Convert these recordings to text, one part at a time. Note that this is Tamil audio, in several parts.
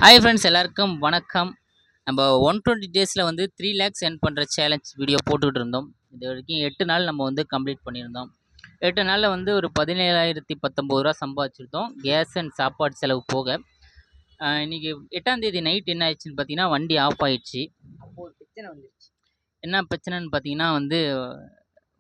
ஹாய் ஃப்ரெண்ட்ஸ், எல்லாருக்கும் வணக்கம். நம்ம 120 டேஸில் வந்து 3 லேக்ஸ் earn பண்ணுற சேலஞ்ச் வீடியோ போட்டுக்கிட்டு இருந்தோம். இது வரைக்கும் 8 நாள் நம்ம வந்து கம்ப்ளீட் பண்ணியிருந்தோம். 8 நாளில் வந்து ஒரு 17,019 ரூபா சம்பாதிச்சிருந்தோம், கேஸ் அண்ட் சாப்பாடு செலவு போக. இன்றைக்கி 8ஆம் தேதி நைட் என்ன ஆயிடுச்சுன்னு பார்த்தீங்கன்னா, வண்டி ஆஃப் ஆயிடுச்சு. அப்போ ஒரு பிரச்சனை வந்துருச்சு. என்ன பிரச்சனைன்னு பார்த்தீங்கன்னா வந்து,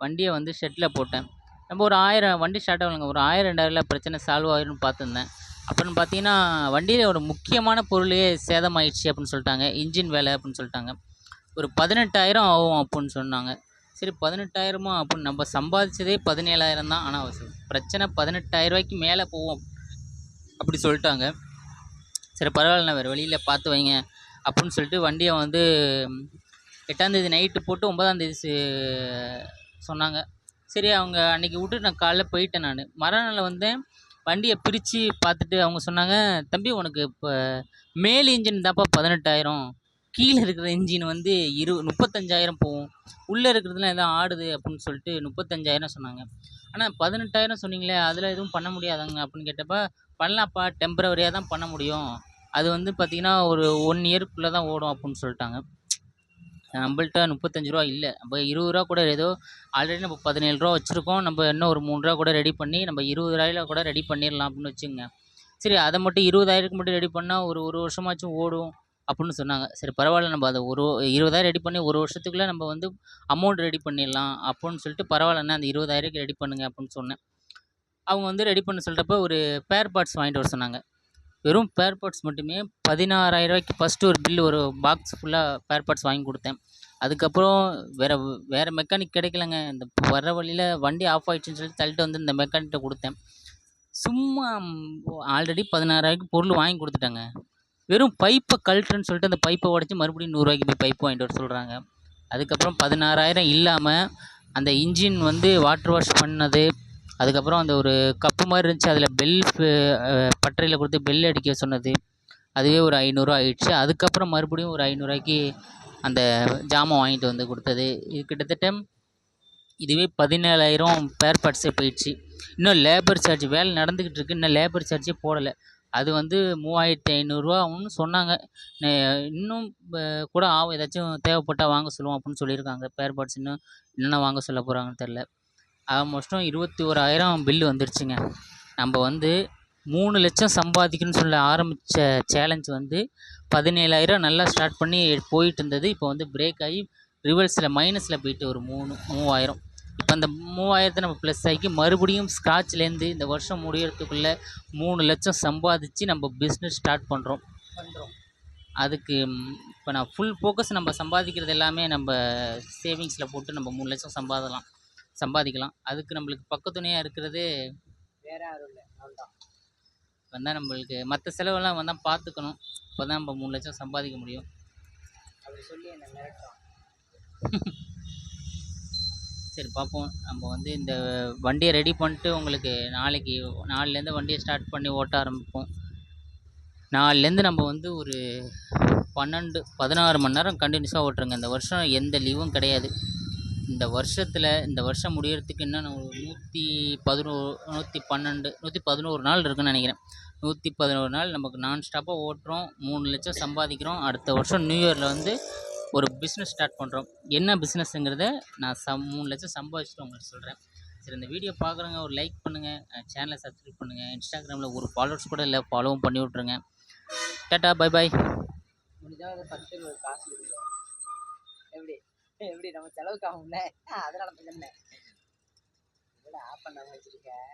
வண்டியை வந்து ஷெட்டில் போட்டேன். நம்ம ஒரு 1000 வண்டி ஸ்டார்ட் ஆகலைங்க, ஒரு 1000 2000 பிரச்சனை சால்வ் ஆயிரும்னு பார்த்துருந்தேன். அப்புறம் பார்த்தீங்கன்னா, வண்டியில் ஒரு முக்கியமான பொருளே சேதமாயிடுச்சு அப்படின்னு சொல்லிட்டாங்க. இன்ஜின் வேலை அப்படின்னு சொல்லிட்டாங்க. ஒரு 18,000 ஆகும் அப்படின்னு சொன்னாங்க. சரி, 18,000 அப்படின்னு நம்ம சம்பாதிச்சதே 17,000 தான். ஆனால் பிரச்சனை 18,000 ரூபாய்க்கு மேலே போவோம் அப்படி சொல்லிட்டாங்க. சரி, பரவாயில்ல, வேறு வழியில் பார்த்து வைங்க அப்படின்னு சொல்லிட்டு வண்டியை வந்து 8ஆம் தேதி நைட்டு போட்டு 9ஆம் தேதி சொன்னாங்க. சரி, அவங்க அன்றைக்கி விட்டு நான் காலைல போயிட்டேன். நான் மறுநாள் வந்தேன், வண்டியை பிரித்து பார்த்துட்டு அவங்க சொன்னாங்க, தம்பி உனக்கு இப்போ மேல் இன்ஜின் தான்ப்பா 18,000, கீழே இருக்கிற இன்ஜின் வந்து 35,000 போகும், உள்ளே இருக்கிறதுலாம் எதாவது ஆடுது அப்படின்னு சொல்லிட்டு 35,000 சொன்னாங்க. ஆனால் 18,000 சொன்னீங்களே, அதில் எதுவும் பண்ண முடியாதாங்க அப்படின்னு கேட்டப்ப, பண்ணலாம்ப்பா, டெம்பரவரியாக தான் பண்ண முடியும், அது வந்து பார்த்திங்கன்னா ஒரு 1 இயருக்குள்ளே தான் ஓடும் அப்படின்னு சொல்லிட்டாங்க. நம்மள்ட்ட 35 ரூபா இல்லை, நம்ம 20 ரூபா கூட ஏதோ ஆல்ரெடி நம்ம 17 ரூபா வச்சுருக்கோம், நம்ம இன்னும் ஒரு 3 ரூபா கூட ரெடி பண்ணி நம்ம 20 ரூபாயில கூட ரெடி பண்ணிடலாம் அப்படின்னு வச்சுங்க. சரி, அதை மட்டும் 20,000க்கு மட்டும் ரெடி பண்ணால் ஒரு வருஷமாச்சும் ஓடும் அப்படின்னு சொன்னாங்க. சரி, பரவாயில்ல, நம்ம அதை 20,000 ரெடி பண்ணி ஒரு வருஷத்துக்குள்ளே நம்ம வந்து அமௌண்ட் ரெடி பண்ணிடலாம் அப்படின்னு சொல்லிட்டு, பரவாயில்லண்ணா அந்த 20,000க்கு ரெடி பண்ணுங்க அப்படின்னு சொன்னேன். அவங்க வந்து ரெடி பண்ண சொல்கிறப்ப ஒரு பேர் பார்ட்ஸ் வாங்கிட்டு வர சொன்னாங்க. வெறும் பேர் பார்ட்ஸ் மட்டுமே 16,000 ரூபாய்க்கு ஃபஸ்ட்டு ஒரு பில்லு, ஒரு பாக்ஸ் ஃபுல்லாக பேர் பார்ட்ஸ் வாங்கி கொடுத்தேன். அதுக்கப்புறம் வேறு மெக்கானிக் கிடைக்கலங்க. இந்த வர வழியில் வண்டி ஆஃப் ஆகிடுச்சின்னு சொல்லிட்டு தள்ளிட்டு வந்து இந்த மெக்கானிக்கிட்ட கொடுத்தேன். சும்மா ஆல்ரெடி 16,000க்கு பொருள் வாங்கி கொடுத்துட்டாங்க. வெறும் பைப்பை கழட்டுன்னு சொல்லிட்டு அந்த பைப்பை உடச்சி மறுபடியும் 100 ரூபாய்க்கு போய் பைப்பு வாங்கிட்டு வர சொல்கிறாங்க. அதுக்கப்புறம் 16,000 இல்லாமல் அந்த இன்ஜின் வந்து வாட்டர் வாஷ் பண்ணது, அதுக்கப்புறம் அந்த ஒரு கப்பு மாதிரி இருந்துச்சு, அதில் பெல் பட்டறையில் கொடுத்து பெல் அடிக்க சொன்னது, அதுவே ஒரு 500 ஆகிடுச்சு. அதுக்கப்புறம் மறுபடியும் ஒரு 500 ரூபாய்க்கு அந்த ஜாமான் வாங்கிட்டு வந்து கொடுத்தது. இது கிட்டத்தட்ட இதுவே 17,000 பேர் பார்ட்ஸே போயிடுச்சு. இன்னும் லேபர் சார்ஜ் வேலை நடந்துக்கிட்டு இருக்குது, இன்னும் லேபர் சார்ஜே போடலை. அது வந்து 3,500 ரூபான்னு சொன்னாங்க. இன்னும் கூட ஆகும், ஏதாச்சும் தேவைப்பட்டால் வாங்க சொல்லுவோம் அப்படின்னு சொல்லியிருக்காங்க. பேர் பார்ட்ஸ் இன்னும் என்னென்ன வாங்க சொல்ல போகிறாங்கன்னு தெரில. ஆல்மோஸ்ட்டும் 21,000 பில்லு வந்துருச்சுங்க. நம்ம வந்து 3 லட்சம் சம்பாதிக்கணும்னு சொல்ல ஆரம்பித்த சேலஞ்ச் வந்து 17,000 நல்லா ஸ்டார்ட் பண்ணி போயிட்டு இருந்தது. இப்போ வந்து பிரேக் ஆகி ரிவர்ஸில் மைனஸில் போயிட்டு ஒரு 3,000. இப்போ அந்த 3,000 நம்ம ப்ளஸ் ஆகி மறுபடியும் ஸ்க்ராட்ச்லேருந்து இந்த வருஷம் முடியறதுக்குள்ளே 3 லட்சம் சம்பாதிச்சு நம்ம பிஸ்னஸ் ஸ்டார்ட் பண்ணுறோம். அதுக்கு இப்போ நான் ஃபுல் ஃபோக்கஸ் நம்ம சம்பாதிக்கிறது எல்லாமே நம்ம சேவிங்ஸில் போட்டு நம்ம 3 லட்சம் சம்பாதிக்கலாம். அதுக்கு நம்மளுக்கு பக்கத்துணையாக இருக்கிறது வேறு யாரும் இல்லை, அவ்வளோதான். வந்தால் நம்மளுக்கு மற்ற செலவெல்லாம் வந்தால் பார்த்துக்கணும். அப்போ தான் நம்ம 3 லட்சம் சம்பாதிக்க முடியும். அப்படி சொல்லி என்ன மிரட்டுறோம். சரி, பார்ப்போம். நம்ம வந்து இந்த வண்டியை ரெடி பண்ணிட்டு உங்களுக்கு நாளைலேருந்து வண்டியை ஸ்டார்ட் பண்ணி ஓட்ட ஆரம்பிப்போம். நாளைலேருந்து நம்ம வந்து ஒரு 16 மணி நேரம் கண்டினியூஸாக ஓட்டுறோங்க. இந்த வருஷம் எந்த லீவும் கிடையாது. இந்த வருஷம் முடியறதுக்கு இன்னும் 111 நாள் இருக்குதுன்னு நினைக்கிறேன். 111 நாள் நமக்கு நான் ஸ்டாப்பாக ஓட்டுறோம், 3 லட்சம் சம்பாதிக்கிறோம். அடுத்த வருஷம் நியூ இயரில் வந்து ஒரு பிஸ்னஸ் ஸ்டார்ட் பண்ணுறோம். என்ன பிஸ்னஸ்ங்கிறத நான் 3 லட்சம் சம்பாதிச்சுட்டு உங்களுக்கு சொல்கிறேன். சரி, இந்த வீடியோ பார்க்குறவங்க ஒரு லைக் பண்ணுங்கள், சேனலை சப்ஸ்கிரைப் பண்ணுங்கள். இன்ஸ்டாகிராமில் ஒரு ஃபாலோவர்ஸ் கூட இல்லை, ஃபாலோவும் பண்ணி விட்ருங்க. Tata, bye bye. முடிஞ்சால் ஒரு 10 காசு கொடுங்க. எப்படி நம்ம செலவுக்கு ஆகும்ல, அதனால தானே ஆஃப் பண்ணாமல் வச்சுருக்கேன்.